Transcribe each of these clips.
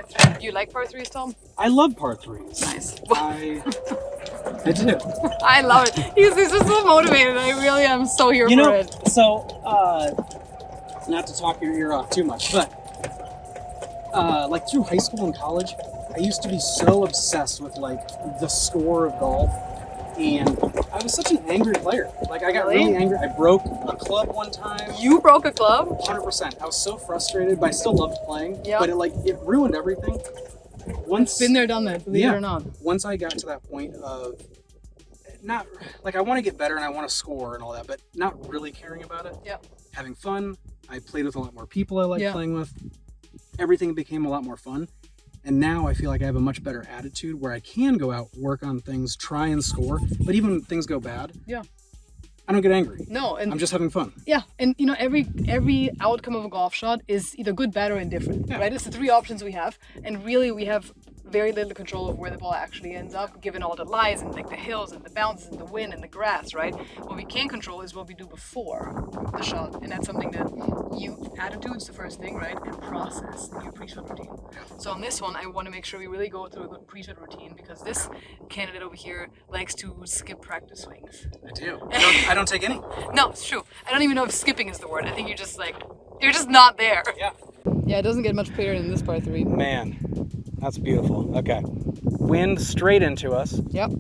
par 3. Do you like par 3s, Tom? I love par 3s. Nice. I do. I love it. He's just so motivated. I really am so here for it. So, not to talk your ear off too much, but like through high school and college, I used to be so obsessed with like the score of golf, and I was such an angry player. Like I got really angry. I broke a club one time. You broke a club? 100%. I was so frustrated, but I still loved playing. Yeah. But it ruined everything. Once been there, done that. Believe it or not. Once I got to that point of not like I want to get better and I want to score and all that, but not really caring about it. Yeah. Having fun. I played with a lot more people I like playing with. Everything became a lot more fun. And now I feel like I have a much better attitude where I can go out, work on things, try and score. But even when things go bad, I don't get angry. No, and I'm just having fun. Yeah, and you know, every outcome of a golf shot is either good, bad, or indifferent, right? It's the three options we have, and really we have very little control of where the ball actually ends up, given all the lies and like the hills and the bounces and the wind and the grass, right? What we can control is what we do before the shot, and that's something that attitude's the first thing, right? And process in your pre-shot routine. So on this one, I want to make sure we really go through a good pre-shot routine because this candidate over here likes to skip practice swings. I do. I don't take any. No, it's true. I don't even know if skipping is the word. I think you're just not there. Yeah. Yeah, it doesn't get much prettier than this par 3. Man, that's beautiful. Okay. Wind straight into us. Yep.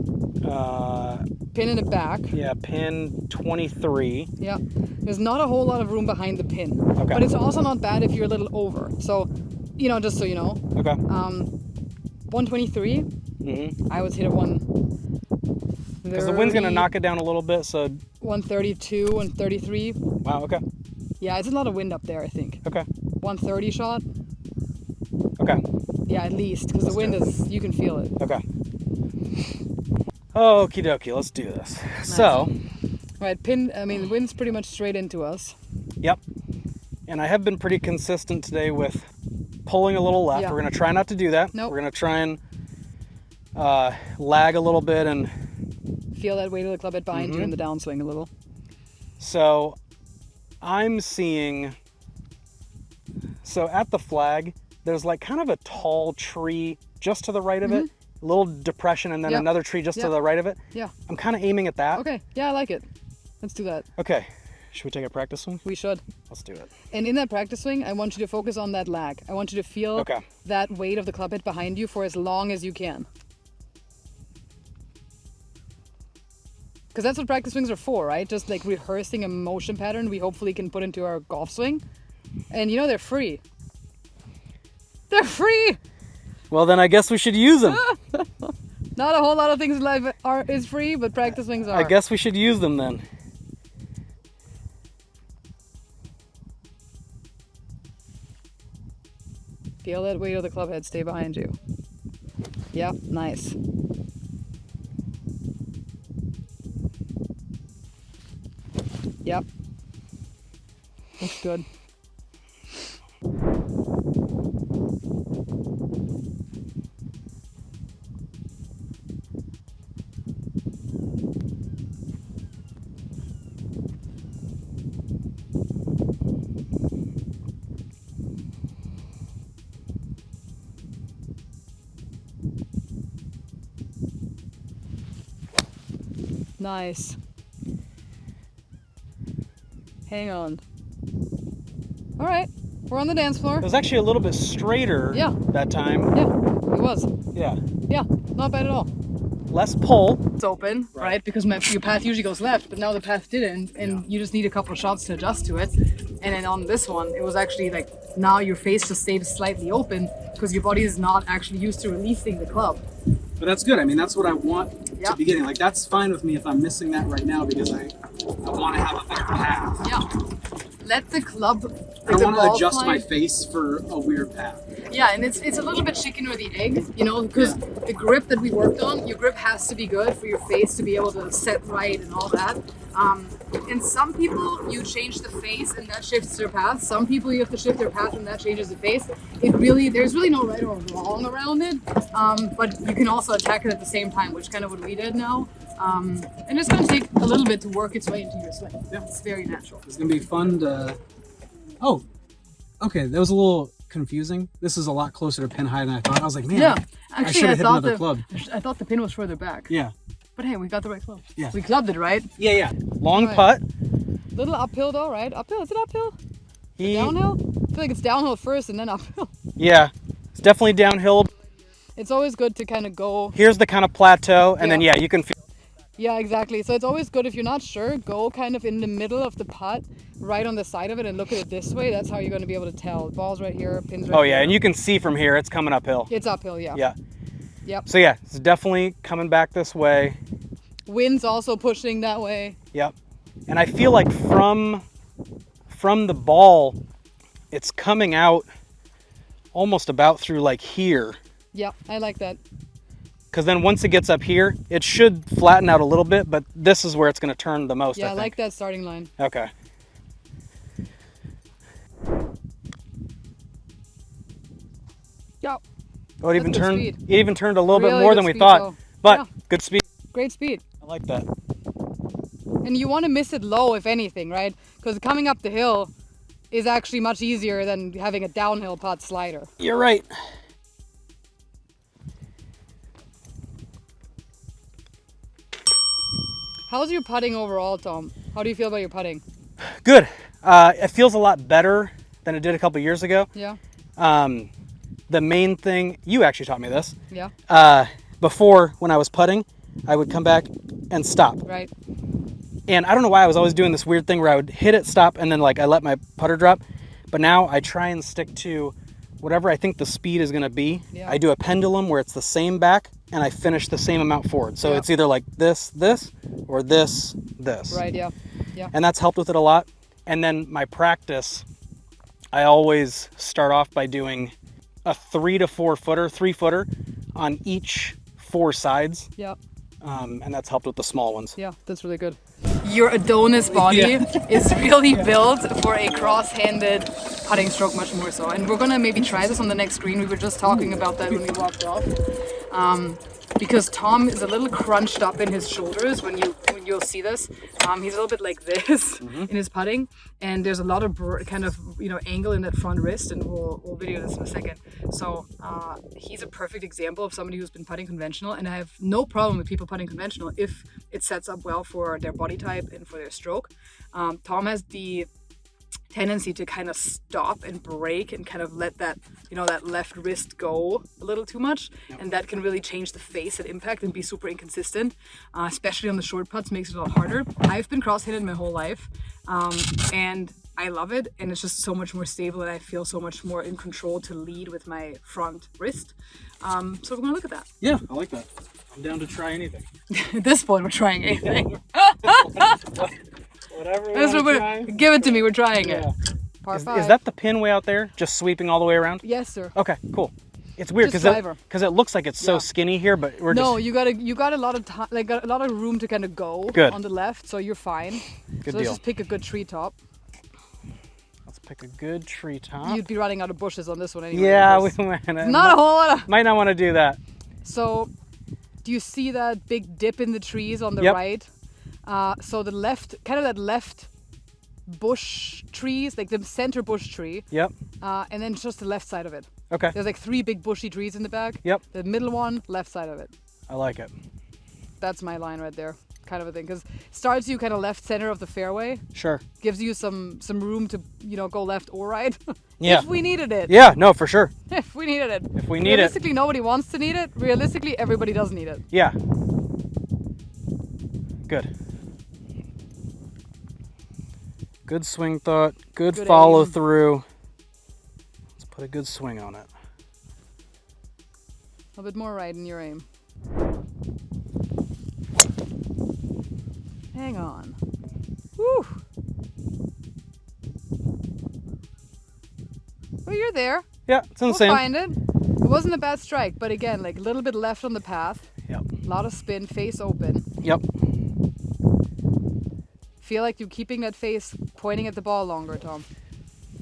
Pin in the back. Yeah, pin 23. Yeah. There's not a whole lot of room behind the pin. Okay. But it's also not bad if you're a little over. So, you know, just so you know. Okay. 123. Mm-hmm. I would hit it 130. Because the wind's going to knock it down a little bit, so... 132 and 33. Wow, okay. Yeah, it's a lot of wind up there, I think. Okay. 130 shot. Okay. Yeah, at least, because the wind is, you can feel it. Okay. Okie dokie, let's do this. Nice. So. Right, the wind's pretty much straight into us. Yep. And I have been pretty consistent today with pulling a little left. Yeah. We're going to try not to do that. Nope. We're going to try and lag a little bit and feel that weight of the club head behind you in the downswing a little. So I'm seeing, at the flag, there's like kind of a tall tree just to the right of it, a little depression, and then another tree just to the right of it. Yeah. I'm kind of aiming at that. Okay. Yeah, I like it. Let's do that. Okay. Should we take a practice swing? We should. Let's do it. And in that practice swing, I want you to focus on that lag. I want you to feel that weight of the club head behind you for as long as you can. Because that's what practice swings are for, right? Just like rehearsing a motion pattern we hopefully can put into our golf swing. And you know, they're free. They're free! Well, then I guess we should use them. Not a whole lot of things in life is free, but practice swings are. I guess we should use them then. Feel that weight of the club head stay behind you. Yep, nice. Yep. Looks good. Nice. Hang on. All right, we're on the dance floor. It was actually a little bit straighter that time. Yeah, it was. Yeah. Yeah, not bad at all. Less pull. It's open, right? Because your path usually goes left, but now the path didn't, and you just need a couple of shots to adjust to it. And then on this one, it was actually like now your face just stays slightly open because your body is not actually used to releasing the club. But that's good. I mean, that's what I want to be getting. Like, that's fine with me if I'm missing that right now because I want to have a better path. Yeah. Let the club. I don't want to adjust my face for a weird path. Yeah, and it's a little bit chicken or the egg, you know, because the grip that we worked on, your grip has to be good for your face to be able to set right and all that. And some people, you change the face and that shifts their path. Some people, you have to shift their path and that changes the face. There's really no right or wrong around it, but you can also attack it at the same time, which kind of what we did now. And it's going to take a little bit to work its way into your swing. Yeah. It's very natural. It's going to be fun to... Oh, okay, that was a little confusing. This is a lot closer to pin high than I thought. I was like, man, Yeah, I actually, should have hit thought another club. I thought the pin was further back. Yeah. But hey, we got the right club. Yeah. We clubbed it right. Yeah, yeah. Long Right. putt. Little uphill though, right? Uphill? Is it uphill? Downhill? I feel like it's downhill first and then uphill. Yeah, it's definitely downhill. It's always good to kind of go. Here's the kind of plateau, and then Yeah. yeah, you can feel. Yeah, exactly. So it's always good if you're not sure, go kind of in the middle of the putt, right on the side of it, and look at it this way. That's how you're going to be able to tell. Ball's right here, pin's right Oh here. yeah, and you can see from here it's coming uphill. It's uphill, yeah. Yeah. Yep. So yeah, it's definitely coming back this way. Wind's also pushing that way. Yep. And I feel like from the ball, it's coming out almost about through like here. Yep, I like that. Because then once it gets up here, it should flatten out a little bit, but this is where it's going to turn the most, Yeah, I I think. like that starting line. Okay. Yep. Oh, it even good turned. speed. It even turned a little bit Really more good than we speed, thought, though. but Yeah. good speed. Great speed. I like that. And you want to miss it low, if anything, right? Because coming up the hill is actually much easier than having a downhill putt slider. You're right. How's your putting overall, Tom? How do you feel about your putting? Good. It feels a lot better than it did a couple years ago. Yeah, The main thing, you actually taught me this. yeah, Before, when I was putting, I would come back and stop. right. And I don't know why I was always doing this weird thing where I would hit it, stop, and then like I let my putter drop. But now I try and stick to whatever I think the speed is going to be. Yeah. I do a pendulum where it's the same back and I finish the same amount forward. So Yeah. it's either like this, or this. Right, yeah. Yeah. And that's helped with it a lot. And then my practice, I always start off by doing a 3 to 4 footer, 3-footer on each 4 sides. Yeah. And that's helped with the small ones. Yeah, that's really good. Your Adonis body is really built for a cross-handed putting stroke, much more so. And we're gonna maybe try this on the next green. We were just talking about that when we walked off. Because Tom is a little crunched up in his shoulders when you'll see this. He's a little bit like this in his putting, and there's a lot of kind of angle in that front wrist, and we'll video this in a second. So he's a perfect example of somebody who's been putting conventional, and I have no problem with people putting conventional if it sets up well for their body type and for their stroke. Tom has the tendency to kind of stop and break and kind of let that that left wrist go a little too much, and that can really change the face at impact and be super inconsistent, especially on the short putts. Makes it a lot harder. I've been cross-handed my whole life, and I love it, and it's just so much more stable, and I feel so much more in control to lead with my front wrist. So we're gonna look at that. Yeah, I like that. I'm down to try anything. At this point, we're trying anything. Whatever. That's what give it to me. We're trying it. Par Is 5. that the pin way out there, just sweeping all the way around? Yes, sir. Okay, cool. It's weird Just because driver. it looks like it's so Yeah. skinny here, but we're No, just you got a lot of time, like got a lot of room to kind of go Good. on the left, so you're fine. good So let's deal. just pick a good tree top. Let's pick a good tree top. You'd be running out of bushes on this one anyway. Yeah, we because might not a whole lot of. might not want to do that. So, do you see that big dip in the trees on the Yep. right? So the left, kind of that left bush trees, like the center bush tree, Yep. and then just the left side of it. Okay. There's like 3 big bushy trees in the back. Yep. The middle one, left side of it. I like it. That's my line right there, kind of a thing. Because starts you kind of left center of the fairway, Sure. gives you some room to go left or right. Yeah. If we needed it. Yeah. No, for sure. If we needed it. If we need it. Realistically, nobody wants to need it. Realistically, everybody does need it. Yeah. Good. Good swing thought. Good Good follow aim. through. Let's put a good swing on it. A bit more right in your aim. Hang on. Woo! Well, you're there. Yeah, it's We'll insane. find it. It wasn't a bad strike, but again, like a little bit left on the path. Yep. A lot of spin, face open. Yep. Feel like you're keeping that face pointing at the ball longer, Tom.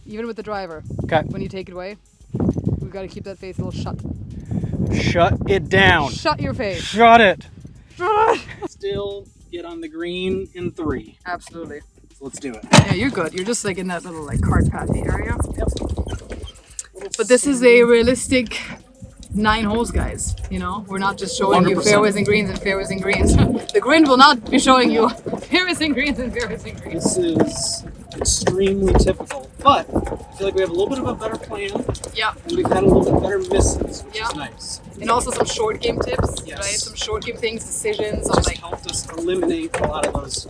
Even with the driver. Okay. When you take it away, we've got to keep that face a little shut. Shut it down. Shut your face. Shut it. Shut it. Still get on the green in 3. Absolutely. So let's do it. Yeah, you're good. You're just like in that little like cart pathy area. Yep. Little But this is a realistic 9 holes, guys. You know, we're not just showing you 100%. fairways and greens and fairways and greens. The Grint will not be showing you fairways and greens and fairways and greens. This is extremely typical, but I feel like we have a little bit of a better plan, Yeah. and we've had a little bit better misses, which Yeah. is nice. And also some short game tips, Yes. right? Some short game things, decisions on Just like. helped us eliminate a lot of those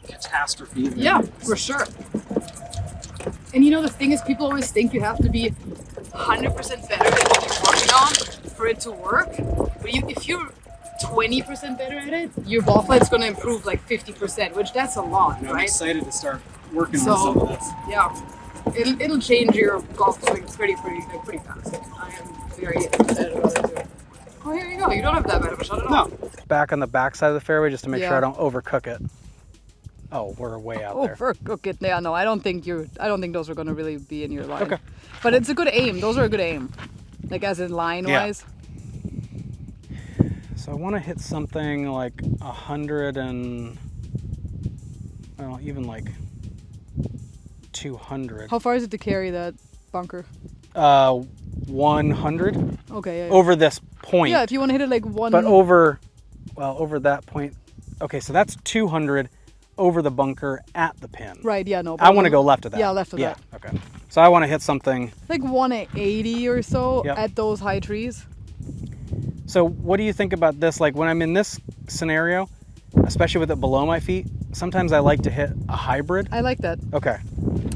catastrophes. Yeah, for sure. And you know, the thing is, people always think you have to be 100% better at what you're working on for it to work. But if you're 20% better at it, your ball flight's going to improve like 50%, which that's a lot, I'm right? excited to start working So, on some of this. Yeah, it'll change your golf swing pretty fast. I am very excited about it too. Oh, here you go. You don't have that bad of a shot at all. No, Back on the back side of the fairway just to make sure Yeah. I don't overcook it. Oh, we're way out there. Overcook it. Yeah, no, I don't think those are going to really be in your line. Okay. But it's a good aim. Those are a good aim. Like as in line wise. So I want to hit something like 100 and, well, even like 200. How far is it to carry that bunker? 100 Okay. Yeah. over this point. Yeah, if you want to hit it like one. But over that point. Okay, so that's 200 over the bunker at the pin. Right. Yeah. No. I want to go left of that. Yeah, left of that. Okay. So I want to hit something. Like 180 or so Yep. at those high trees. So what do you think about this? Like when I'm in this scenario, especially with it below my feet, sometimes I like to hit a hybrid. I like that. Okay.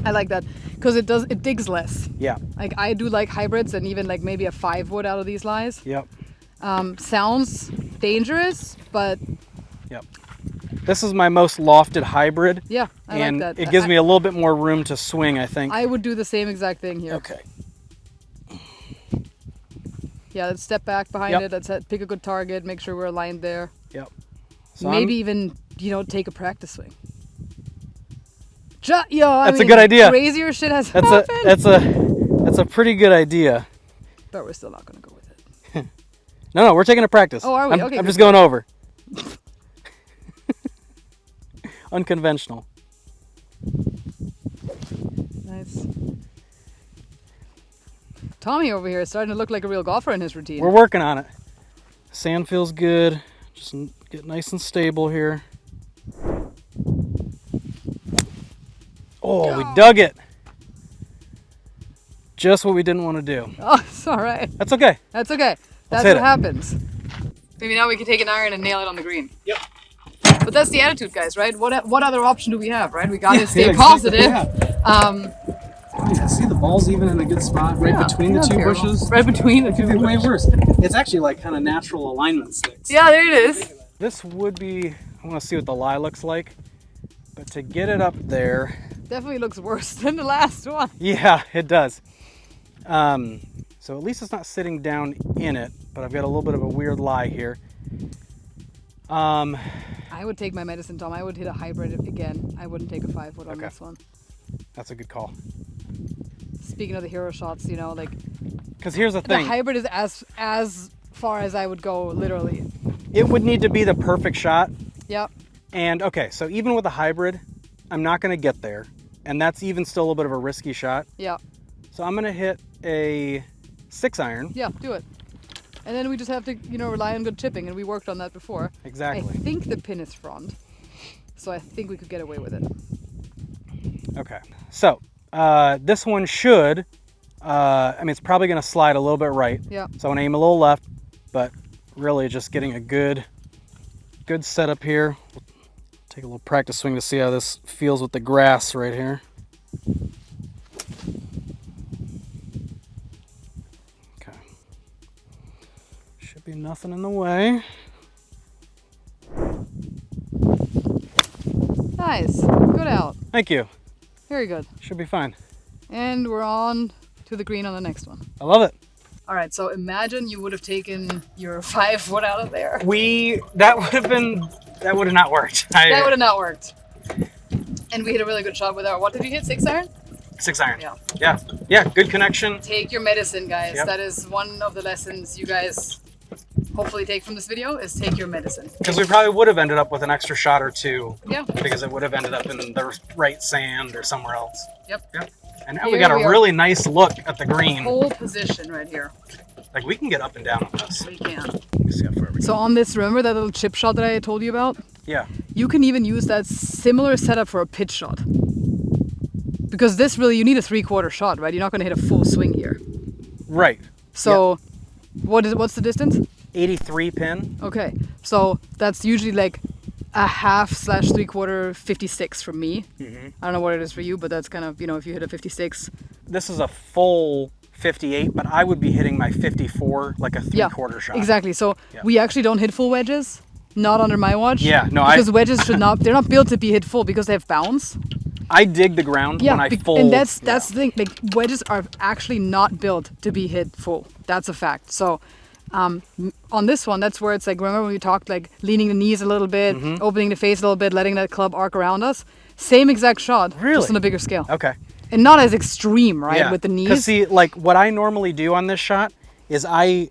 I like that because it digs less. Yeah. Like I do like hybrids and even like maybe a 5-wood out of these lies. Yep. Sounds dangerous, but Yep. This is my most lofted hybrid. yeah, I and like that. it gives me a little bit more room to swing, I think. I would do the same exact thing here. Okay. Yeah, let's step back behind Yep. it. Let's pick a good target. Make sure we're aligned there. Yep. So Maybe even take a practice swing. I That's a mean, good idea. Crazier shit has that's happened. that's a pretty good idea. But we're still not gonna go with it. No, we're taking a practice. Oh, are we? I'm, Okay, I'm good. just going over. Unconventional. Nice. Tommy over here is starting to look like a real golfer in his routine. We're working on it. Sand feels good. Just get nice and stable here. Oh, we dug it. Just what we didn't want to do. Oh, it's all right. That's okay. That's okay. That's hit what it. happens. Maybe now we can take an iron and nail it on the green. Yep. But that's the attitude, guys, right? What other option do we have, right? We got to stay Yeah, positive. exactly, yeah. Yeah, see the ball's even in a good spot right Yeah, between the not two terrible. bushes. Right between the It could two be way bushes. worse. It's actually like kind of natural alignment sticks. Yeah, there it is. This would be, I want to see what the lie looks like. But to get it up there, Definitely looks worse than the last one. yeah, it does. So at least it's not sitting down in it, but I've got a little bit of a weird lie here. I would take my medicine, Tom. I would hit a hybrid again. I wouldn't take a 5-wood on Okay. this one. That's a good call. Speaking of the hero shots, like Because here's the the thing. hybrid is as far as I would go, literally. It would need to be the perfect shot. Yep. And okay, so even with a hybrid, I'm not going to get there. And that's even still a little bit of a risky shot. Yeah. So I'm going to hit a 6-iron. Yeah. Do it. And then we just have to, rely on good chipping, and we worked on that before. Exactly. I think the pin is front, so I think we could get away with it. Okay. So this one should, it's probably going to slide a little bit right. Yeah. So I want to aim a little left, but really just getting a good setup here. We'll take a little practice swing to see how this feels with the grass right here. Okay. Should be nothing in the way. Nice. Good out. Thank you. Very good. Should be fine. And we're on to the green on the next one. I love it. All right, so imagine you would have taken your 5-wood out of there. That would have not worked. That would have not worked. And we hit a really good shot with our, what did you hit, 6-iron? 6-iron. Yeah. Yeah, good connection. Take your medicine, guys. Yep. That is one of the lessons you guys hopefully take from this video, is take your medicine. Because we probably would have ended up with an extra shot or two. Yeah. Because it would have ended up in the right sand or somewhere else. Yep. Yep. And now we got a really nice look at the green. Whole position right here. Like we can get up and down on this. We can. Let me see how far we So go. on this, remember that little chip shot that I told you about? Yeah. You can even use that similar setup for a pitch shot. Because this really, you need a 3/4 shot, right? You're not going to hit a full swing here. Right. So what's the distance? 83 pin. Okay. So that's usually like a half/3/4 56 from me. Mm-hmm. I don't know what it is for you, but that's kind of, if you hit a 56. This is a full 58, but I would be hitting my 54 like a 3/4 shot. Exactly. So Yeah. we actually don't hit full wedges. Not under my watch. Yeah, no, because wedges they're not built to be hit full because they have bounce. I dig the ground when I fold. And that's the thing. Like wedges are actually not built to be hit full. That's a fact. So on this one, that's where it's like, remember when we talked like leaning the knees a little bit, opening the face a little bit, letting that club arc around us? Same exact shot, Really? just on a bigger scale. Okay. And not as extreme, right, Yeah. with the knees. Because see, like what I normally do on this shot is I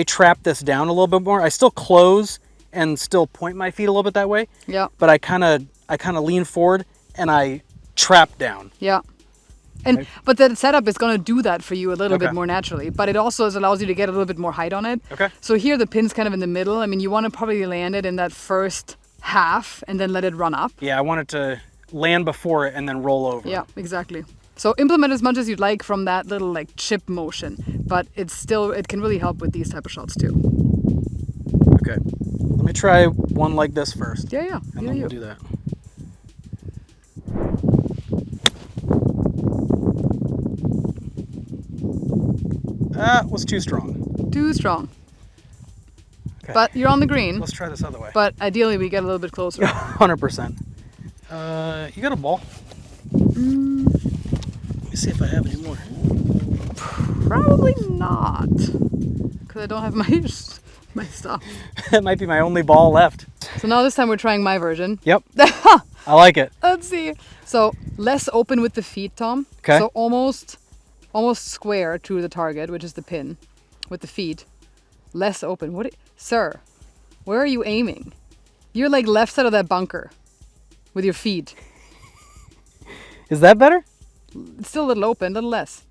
trap this down a little bit more. I still close and still point my feet a little bit that way. Yeah. But I kind of lean forward and I trap down. Yeah. And but the setup is going to do that for you a little bit Okay. more naturally, but it also allows you to get a little bit more height on it. Okay. So here the pin's kind of in the middle. I mean, you want to probably land it in that first half and then let it run up. Yeah, I want it to land before it and then roll over. Yeah, exactly. So implement as much as you'd like from that little like chip motion, but it can really help with these type of shots too. Okay. Let me try one like this first. Yeah. And then we'll do that. That was too strong. Too strong. Okay. But you're on the green. Let's try this other way. But ideally we get a little bit closer. 100%. You got a ball? Let me see if I have any more. Probably not. Because I don't have my stuff. That might be my only ball left. So now this time we're trying my version. Yep. I like it. Let's see. So less open with the feet, Tom. Okay. So almost square to the target, which is the pin, with the feet. Less open. Sir, where are you aiming? You're like left side of that bunker with your feet. Is that better? It's still a little open, a little less.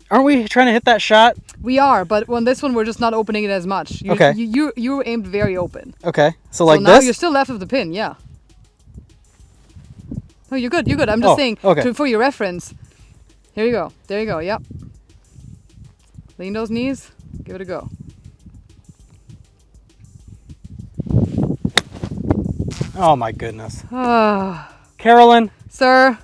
Aren't we trying to hit that shot? We are, but on this one we're just not opening it as much. Okay. You aimed very open. Okay. So like now this? you're still left of the pin, yeah. No, you're good. I'm just saying, okay. for your reference. Here you go. There you go. Yep. Lean those knees. Give it a go. Oh my goodness. Ah, Carolyn. sir.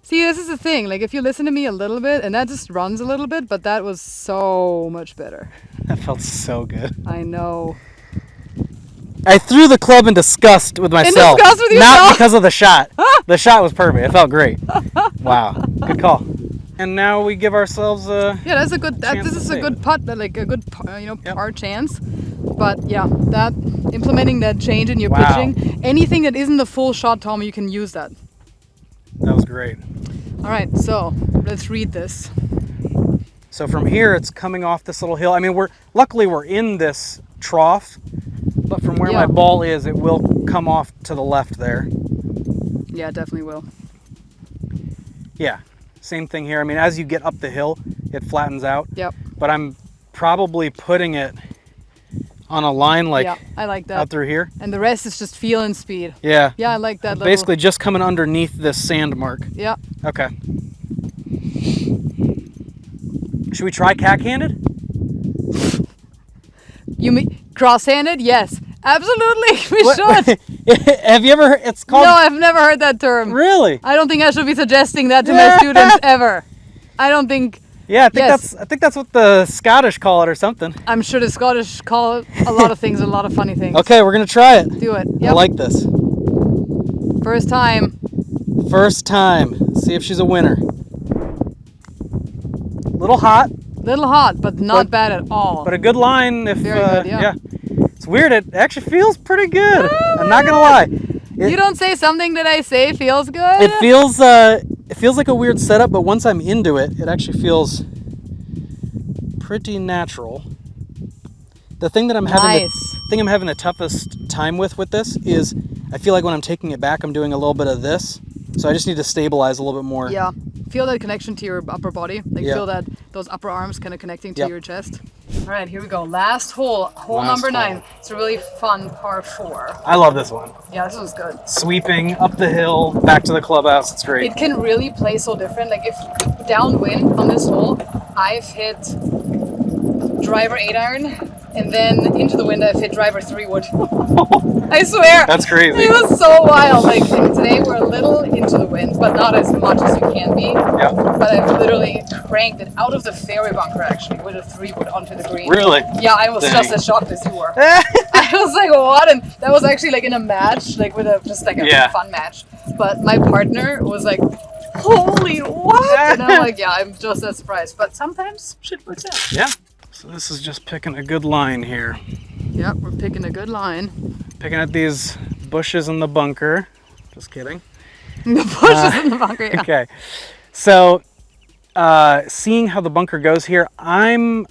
See, this is the thing. Like, if you listen to me a little bit, and that just runs a little bit, but that was so much better. That felt so good. I know. I threw the club in disgust with myself. disgust with Not yourself? because of the shot. The shot was perfect. It felt great. Wow. Good call. And now we give ourselves a... Yeah, that's a good. Chance This to is a save good it. putt. Like a good, Yep. par chance. But yeah, that implementing that change in your Wow. pitching, anything that isn't the full shot, Tom, you can use that. That was great. All right, so let's read this. So from here, it's coming off this little hill. I mean, luckily we're in this trough, but from where Yeah. my ball is, it will come off to the left there. Yeah, it definitely will. Yeah, same thing here. I mean, as you get up the hill, it flattens out. Yep. But I'm probably putting it on a line like Yeah, I like that. out through here. And the rest is just feel and speed. Yeah. Yeah, I like that. Little, Basically just coming underneath this sand mark. Yeah. Okay. Should we try cack-handed? You mean cross-handed? Yes, absolutely. We What- should. Have you ever heard? It's called... No, I've never heard that term. Really? I don't think I should be suggesting that to Yeah. my students ever. I don't think. Yeah, Yes. I think that's what the Scottish call it or something. I'm sure the Scottish call it a lot of things, a lot of funny things. Okay, we're gonna try it. Do it. I Yep. like this. First time. First time. See if she's a winner. Little hot, Little hot, but not bad at all. but a good line. If Very good, yeah. It's weird. It actually feels pretty good. I'm not gonna lie. You don't say something that I say feels good. It feels like a weird setup, but once I'm into it, it actually feels pretty natural. The thing that I'm having the toughest time with this is I feel like when I'm taking it back, I'm doing a little bit of this. So I just need to stabilize a little bit more Yeah. feel that connection to your upper body. Like Yeah. feel that those upper arms kind of connecting to Yep. your chest. All right, here we go. Last hole, Last number hole. 9. It's a really fun par 4. I love this one. Yeah, this was good. Sweeping up the hill, back to the clubhouse. It's great. It can really play so different. Like if downwind on this hole, I've hit driver 8-iron, and then into the wind I've hit driver 3-wood. I swear. That's crazy. It was so wild. Like today we're a little into the wind, but not as much as you can be. Yeah. But I've literally cranked it out of the fairway bunker actually with a 3-wood onto the green. Really? Yeah, I was Dang. just as shocked as you were. I was like, what? And that was actually like in a match, like with just like a fun match. But my partner was like, holy what? And I'm like, yeah, I'm just as surprised. But sometimes shit works out. Yeah. So this is just picking a good line here. Yep, we're picking a good line. Picking at these bushes in the bunker. Just kidding. The bushes in the bunker, yeah. Okay. So, seeing how the bunker goes here, I'm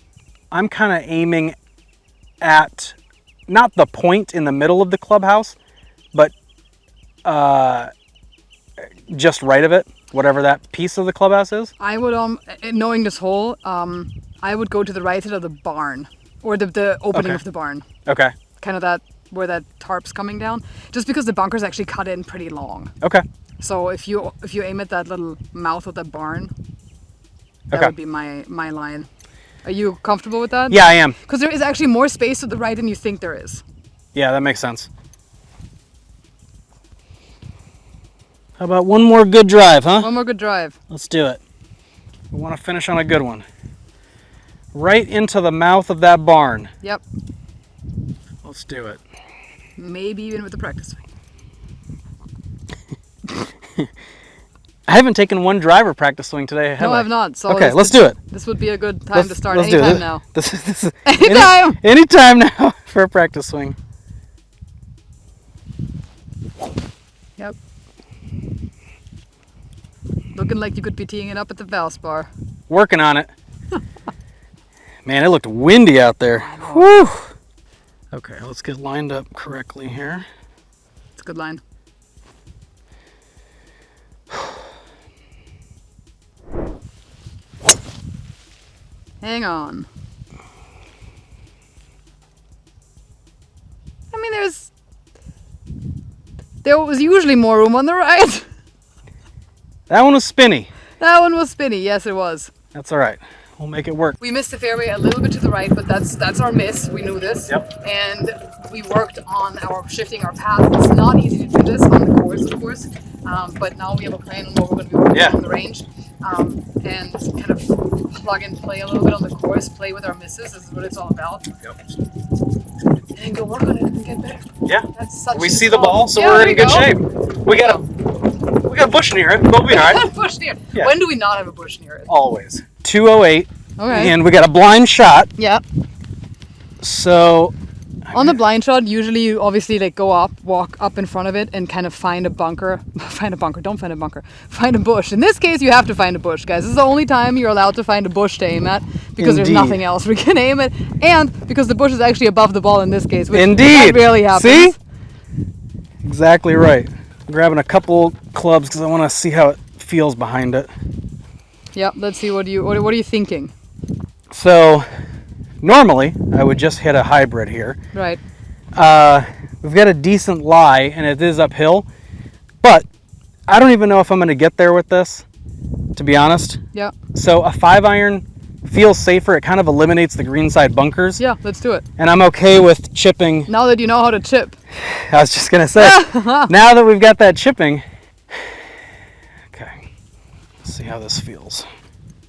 kind of aiming at not the point in the middle of the clubhouse, but just right of it, whatever that piece of the clubhouse is. I would, knowing this hole, I would go to the right side of the barn, or the opening of the barn. Okay. Kind of that, where that tarp's coming down. Just because the bunker's actually cut in pretty long. Okay. So if you aim at that little mouth of that barn, that would be my line. Are you comfortable with that? Yeah, I am. Because there is actually more space to the right than you think there is. Yeah, that makes sense. How about one more good drive, huh? One more good drive. Let's do it. We want to finish on a good one. Right into the mouth of that barn. Yep. Let's do it. Maybe even with the practice swing. I haven't taken one driver practice swing today, have No, I? I have not. So Okay, let's do it. This would be a good time to start. Let's do Anytime it. now. This is Anytime! anytime now for a practice swing. Yep. Looking like you could be teeing it up at the Valspar. Working on it. Man, it looked windy out there. Whew. Okay, let's get lined up correctly here. It's a good line. Hang on. I mean, there was usually more room on the right. That one was spinny. That one was spinny. Yes, it was. That's all right. We'll make it work. We missed the fairway a little bit to the right, but that's our miss. We knew this. Yep. And we worked on shifting our path. It's not easy to do this on the course, of course. But now we have a plan on what we're going to be working on the range. And kind of plug and play a little bit on the course, play with our misses. This is what it's all about. Yep. And go work on it and get better. Yeah. That's such We a see the small- ball, so Yeah, we're there in you good go. shape. We got a bush near it. We'll be all right. Bush near. Yeah. When do we not have a bush near it? Always. 208. Okay. And we got a blind shot. Yeah. So On the blind shot, usually you obviously like go up, walk up in front of it, and kind of find a bunker. Find a bunker. Don't find a bunker. Find a bush. In this case, you have to find a bush, guys. This is the only time you're allowed to find a bush to aim at because there's Indeed. nothing else we can aim at, and because the bush is actually above the ball in this case, which Indeed. rarely happens. See? Exactly right. I'm grabbing a couple clubs because I want to see how it feels behind it. Yep. Let's see. What are you thinking? So normally I would just hit a hybrid here. Right. We've got a decent lie and it is uphill, but I don't even know if I'm going to get there with this, to be honest. Yeah. So a 5-iron feels safer. It kind of eliminates the greenside bunkers. Yeah. Let's do it. And I'm okay with chipping. Now that you know how to chip. I was just going to say, now that we've got that chipping, okay, let's see how this feels.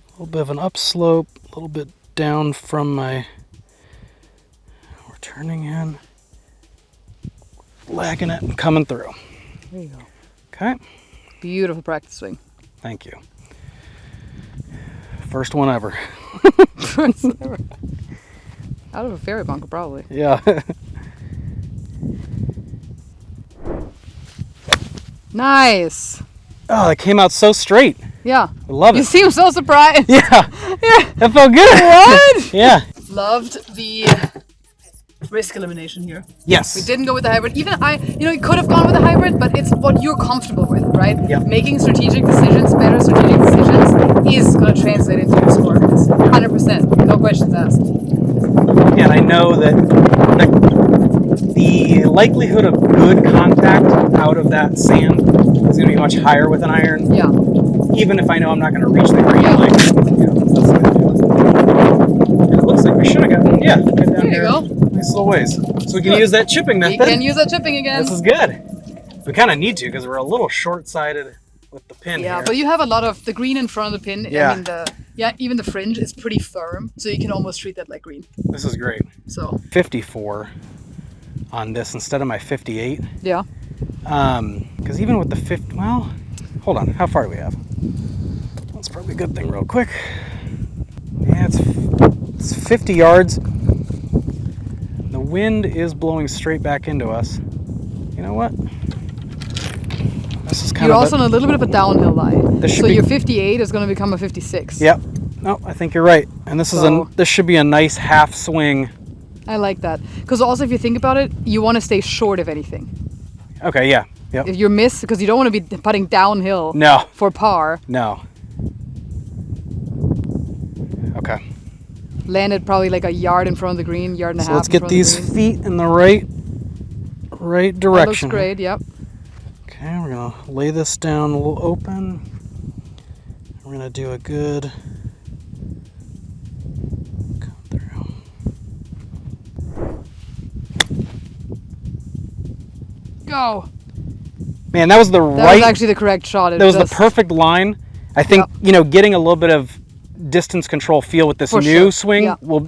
A little bit of an upslope, a little bit down from my, we're turning in, lagging it and coming through. There you go. Okay, Beautiful practice swing. thank you. First one ever. Out of a fairy bunker, probably. Yeah. Nice. Oh, it came out so straight. Yeah. I love You it. seem so surprised. Yeah, Yeah. that felt good. What? Yeah. Loved the risk elimination here. Yes. We didn't go with the hybrid. Even you could have gone with the hybrid, but it's what you're comfortable with, right? Yep. Making strategic decisions, better strategic decisions, is going to translate into your score. 100%. No questions asked. And I know that the likelihood of good contact out of that sand is going to be much higher with an iron. Yeah. Even if I know I'm not going to reach the green. Yeah. That's the idea. And it looks like we should have gotten, right down There you here. go. Nice little ways. So we can use that chipping method. We can use that chipping again. This is good. We kind of need to because we're a little short-sighted with the pin Yeah, here. but you have a lot of the green in front of the pin. Yeah. I mean, even the fringe is pretty firm, so you can almost treat that like green. This is great. So 54 on this instead of my 58. yeah. Because even with the 50, well, hold on. How far do we have? That's probably a good thing real quick. Yeah, it's 50 yards. The wind is blowing straight back into us. You know what? This is kind You're of also on a little bit of a downhill line. This should So be- your 58 is going to become a 56. Yep. No, I think you're right. And this So- this should be a nice half swing. I like that. Because also, if you think about it, you want to stay short of anything. Okay, yeah. Yep. If you're missed, because you don't want to be putting downhill No. for par. No. Okay. Landed probably like a yard in front of the green, yard and a So half. let's in get front of the these green. feet in the right That direction. looks great. Yep. Okay, we're gonna lay this down a little open. We're gonna do a good come through. Go. Man, that was the That right. was actually the correct shot. It that was the just- perfect line. I think getting a little bit of distance control feel with this For new sure. swing Yeah. will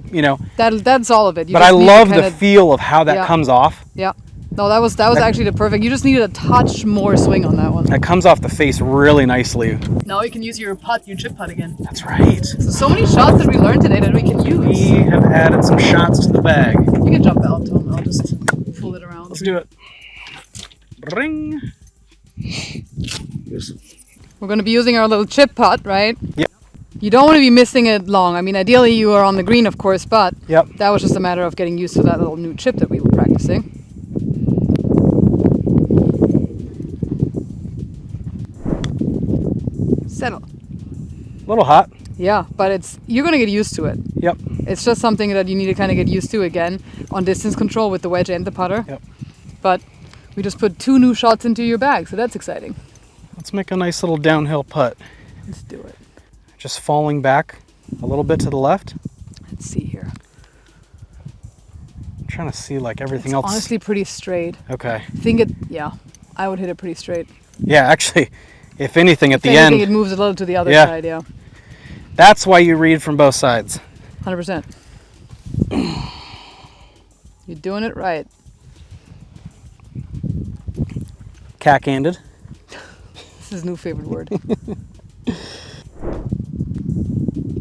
That's all of it. You But just I need to love the kinda- feel of how that Yeah. comes off. Yeah. No, that was actually the perfect. You just needed a touch more swing on that one. That comes off the face really nicely. Now you can use your chip putt again. That's right. So many shots that we learned today that we can We use. have added some shots to the bag. You can jump out, Tom. I'll just fool it around. Let's do it. Ring. We're going to be using our little chip putt, right? Yep. You don't want to be missing it long. I mean, ideally you are on the green, of course, but Yep. that was just a matter of getting used to that little new chip that we were practicing. Settle. A little hot. Yeah, but you're going to get used to it. Yep. It's just something that you need to kind of get used to again on distance control with the wedge and the putter. Yep. But we just put 2 new shots into your bag, so that's exciting. Let's make a nice little downhill putt. Let's do it. Just falling back a little bit to the left. Let's see here. I'm trying to see like everything It's else. honestly pretty straight. Okay. I would hit it pretty straight. Yeah, actually, if anything at If the anything, end, it moves a little to the other Yeah. side, yeah. that's why you read from both sides. 100%. You're doing it right. Cack-handed. This is his new favorite word.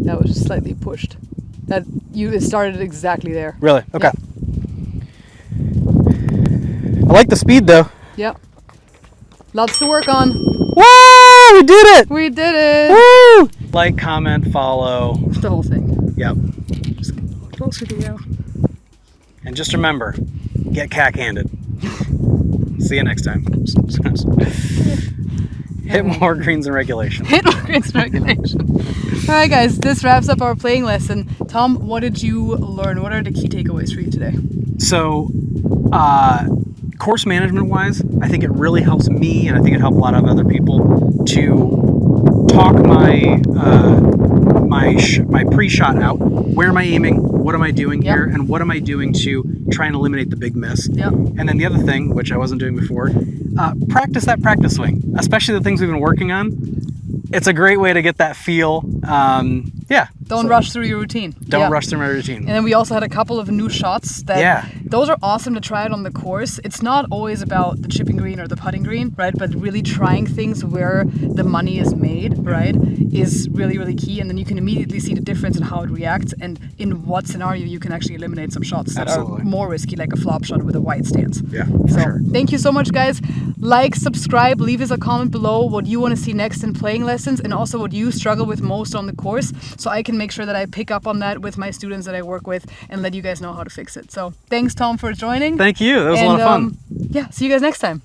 That was just slightly pushed. It started exactly there. Really? Okay. I like the speed though. Yep. Lots to work on. Woo! We did it! We did it! Woo! Like, comment, follow. The whole thing. Yep. Just get a little closer to you. And just remember, get cack-handed. See you next time. Hit more greens and regulation. Hit more greens regulation. All right, guys, this wraps up our playing lesson. Tom, what did you learn? What are the key takeaways for you today? So, course management wise, I think it really helps me, and I think it helped a lot of other people to talk my pre-shot out. Where am I aiming? What am I doing here? And what am I doing to try and eliminate the big miss? Yep. And then the other thing, which I wasn't doing before, practice that practice swing, especially the things we've been working on. It's a great way to get that feel. Don't rush through your routine. Don't rush through my routine. And then we also had a couple of new shots that those are awesome to try out on the course. It's not always about the chipping green or the putting green, right? But really trying things where the money is made, right, is really, really key. And then you can immediately see the difference in how it reacts and in what scenario you can actually eliminate some shots that are more risky, like a flop shot with a wide stance. Yeah, so sure. Thank you so much, guys. Like, subscribe, leave us a comment below what you want to see next in playing lessons and also what you struggle with most on the course so I can make sure that I pick up on that with my students that I work with and let you guys know how to fix it. So thanks, Tom, for joining. Thank you. That was a lot of fun. Yeah, see you guys next time.